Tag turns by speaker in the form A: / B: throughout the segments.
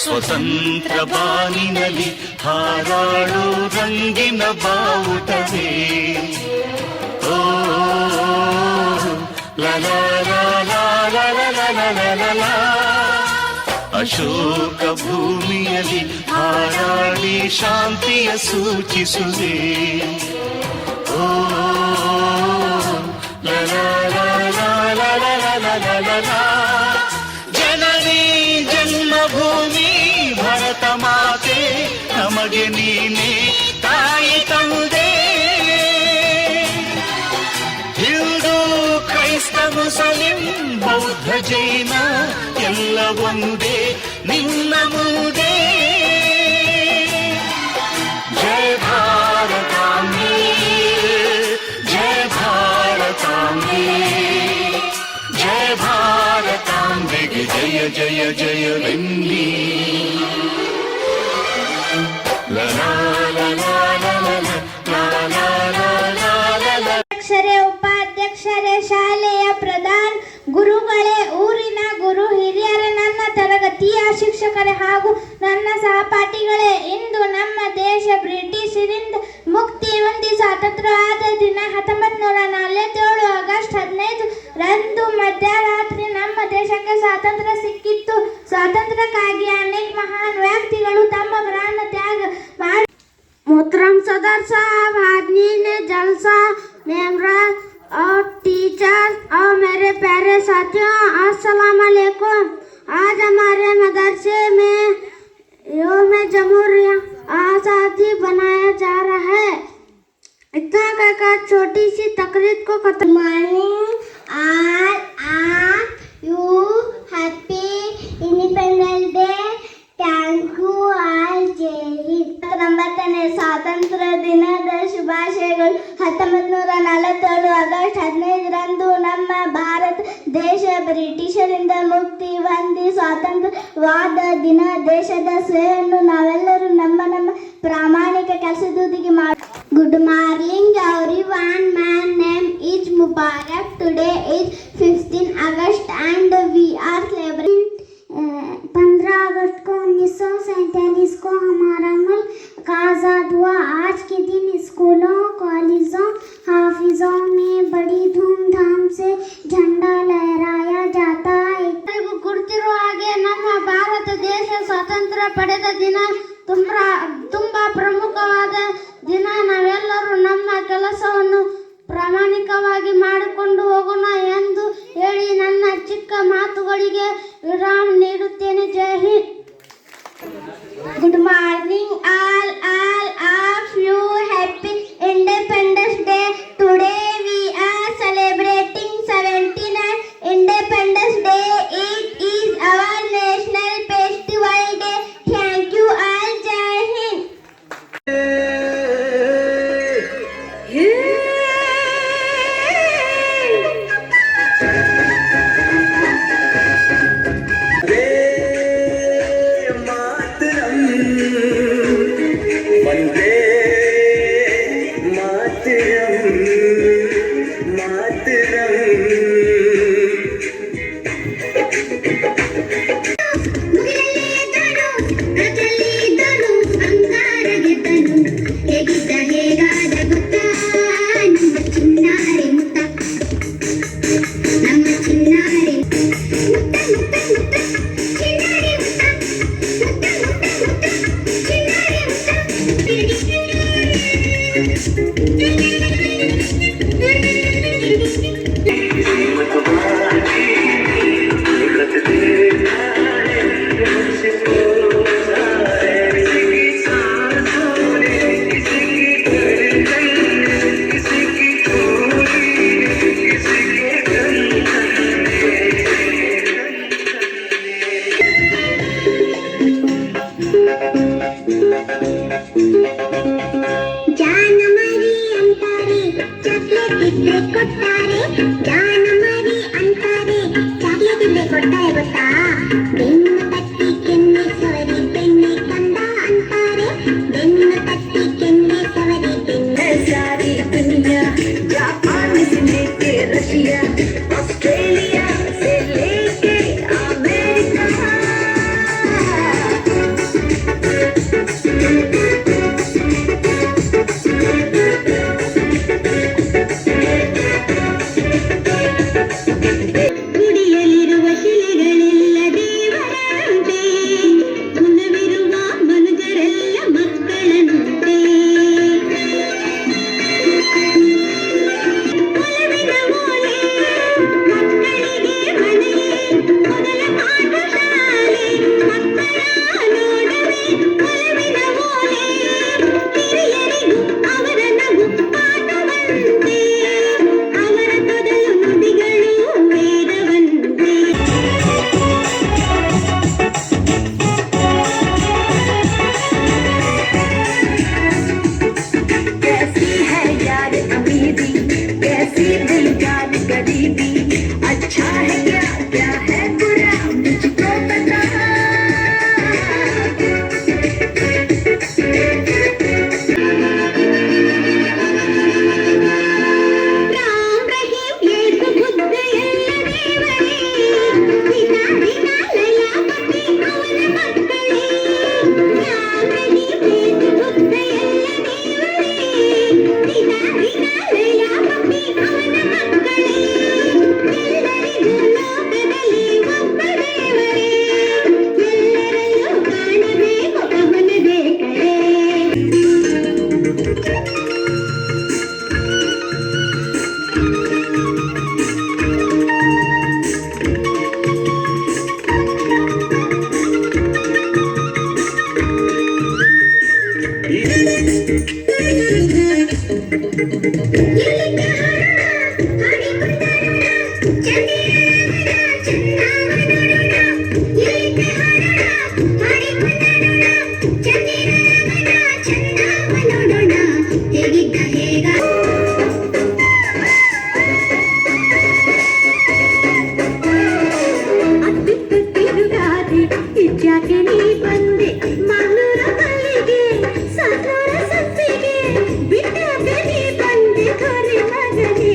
A: ಸ್ವತಂತ್ರ ಬಾನಿನಲ್ಲಿ ಹಾರಾಡೋ ರಂಗಿನ ಬಾವುಟವೇ ಓ ಲಲಾ ಅಶೋಕ ಭೂಮಿಯಲ್ಲಿ ಹಾರಾಡಿ ಶಾಂತಿಯ ಸೂಚಿಸುವೆ ಓ ಜನನಿ ಜನ್ಮಭೂಮಿ ಭರತ ಮಾತೆ ನಮಗೆ ನೀನೆ ತಾಯಿ ತಂದೆ ಹಿಂದೂ ಕ್ರೈಸ್ತ ಮುಸಲಿಂ ಬೌದ್ಧ ಜೈನ ಎಲ್ಲ ಒಂದೇ ನಿನ್ನ ಮುಂದೆ ಜಯ ಭಾರತಾಂಬೆ ಜಯ ಭಾರತಾಂಬೆ ಜಯ ಭಾರತಾಂಬೆಗೆ ಜಯ ಜಯ ಜಯವೆನ್ನಿ
B: ಅಧ್ಯಕ್ಷರೇ, ಉಪಾಧ್ಯಕ್ಷರೇ, ಶಾಲೆಯ ಪ್ರಧಾನ ಗುರುಗಳೇ, ಊರಿನ ಗುರು ಹಿರಿಯರೇ, ನನ್ನ ತರಗತಿಯ ಶಿಕ್ಷಕರೇ ಹಾಗೂ ನನ್ನ ಸಹಪಾಠಿಗಳೇ, ಇಂದು ನಮ್ಮ ದೇಶ ಬ್ರಿಟಿಷರಿಂದ ಮುಕ್ತಿ ಹೊಂದಿ ಸ್ವಾತಂತ್ರ್ಯವಾದ ದಿನ 1947 ಆಗಸ್ಟ್ 15 ರಂದು ಮಧ್ಯರಾತ್ರಿ ನಮ್ಮ ದೇಶಕ್ಕೆ ಸ್ವಾತಂತ್ರ್ಯ ಸಿಕ್ಕಿತ್ತು. ಸ್ವಾತಂತ್ರ್ಯಕ್ಕಾಗಿ ಅನೇಕ ಮಹಾನ್ ವ್ಯಕ್ತಿಗಳು ತಮ್ಮ ಪ್ರಾಣ ತ್ಯಾಗ ಮಾಡಿ मोहतरम सदर साहब, हाज़रीन जलसा, मेंबरान और टीचर और मेरे प्यारे साथियों, अस्सलाम वालेकुम। आज हमारे मदरसे में यौम जमहूरिया आज़ादी बनाया जा रहा है। इतना कहकर छोटी सी तकरीर को खत्म। All you happy Independence Day. Thank you all. ಜೈ ಹಿಂದ್. 90ನೇ ಸ್ವಾತಂತ್ರ್ಯ ದಿನದ ಶುಭಾಶಯಗಳು. 1947 ಆಗಸ್ಟ್ 15 ರಂದು ನಮ್ಮ ಭಾರತ ದೇಶ ಬ್ರಿಟಿಷರಿಂದ ಮುಕ್ತಿ ಹೊಂದಿ ಸ್ವಾತಂತ್ರ್ಯವಾದ ದಿನ. ದೇಶದ ಸೇವೆಯನ್ನು ನಾವೆಲ್ಲರೂ ನಮ್ಮ ನಮ್ಮ ಪ್ರಾಮಾಣಿಕ ಕೆಲಸದೊಂದಿಗೆ ಮಾಡಿ. Good morning everyone. My name is Mubarak. Today is 15 August and we are celebrating 15 अगस्त को 1947 को हमारा मुल्क आज़ाद हुआ। आज के दिन स्कूलों, कॉलेजों, हाफिजों में बड़ी धूमधाम से झंडा लहराया जाता है। गुर्तिರುವ ಹಾಗೆ ನಮ್ಮ ಭಾರತ ದೇಶ ಸ್ವಾತಂತ್ರ್ಯ ಪಡೆದ ದಿನ ತುಂಬಾ ಪ್ರಮುಖವಾದ ದಿನ. ನಾವೆಲ್ಲರೂ ನಮ್ಮ ಕೆಲಸವನ್ನು ಪ್ರಾಮಾಣಿಕವಾಗಿ ಮಾಡಿಕೊಂಡು ಹೋಗೋಣ ಎಂದು ಹೇಳಿ ನನ್ನ ಚಿಕ್ಕ ಮಾತುಗಳಿಗೆ ವಿರಾಮ ನೀಡುತ್ತೇನೆ. ಜೈ Hind. Good morning all of you. Happy independence day. Today we are celebrating 79th independence day. It is our national festival day. Thank you all. ಜೈ ಹಿಂದ್.
C: ऑस्ट्रेलिया से लेके अमेरिका ರಾಧೆ ಇಚ್ಚಾಕೆ ನೀ ಬಂದೆ ಮಂಗಳೂರ ಮಲ್ಲಿಗೆ ಸಾಗರ ಸತ್ತಿಗೆ ಬಿಟ್ಟಾಕೆ ನೀ ಬಂದೆ ಕೊರೆ ಮಗನೇ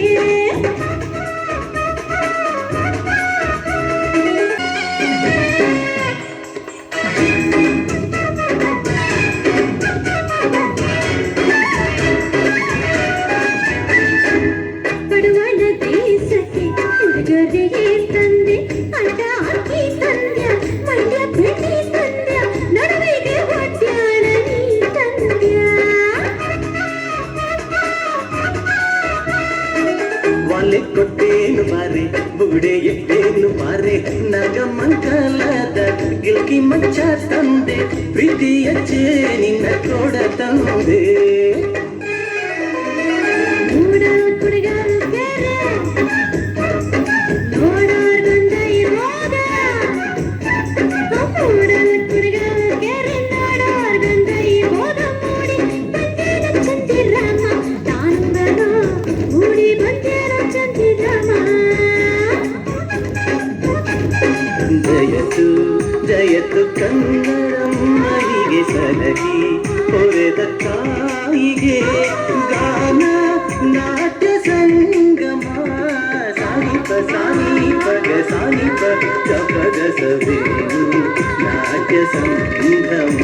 C: ಪಡುವಣ ದೇಶಕ್ಕೆ ಉಡುಗೊರೆಗೆ ತಂದೆ ಅಂಡ ಅಕ್ಕಿ ತಂದ್ಯ ಮಂಡ್ಯ ಭೇಟಿ ತಂದ್ಯ ನಡುವೆಗೆ ಒಡ್ಯಾಣ ನೀ ತಂದ್ಯ
D: ವಾಲೆ ಕೊಟ್ಟೇನು ಬಾರೆ ಬುಗುಡೆ ಎಟ್ಟೇನು ಬಾರೆ ನಗಮಂಗಲದ ಗಿಲ್ಕಿ ಮಚ್ಚ ತಂದೆ ಪ್ರೀತಿಯ ನಿನ್ನ ಕೊಡ ತಂದೆ ಜಯತು ಜಯತು ಕನ್ನಡಮ್ಮನಿಗೆ ಸಲಹಿ ಹೊರೆದ ತಾಯಿಗೆ ಗಾನ ನಾಟ್ಯ ಸಂಗಮ ಸಾನಿಪ ಸಾನಿಪಗ ಸಾನಿಪ ಜಪದ ಸವೇನು ನಾಟ್ಯ ಸಂಗಮ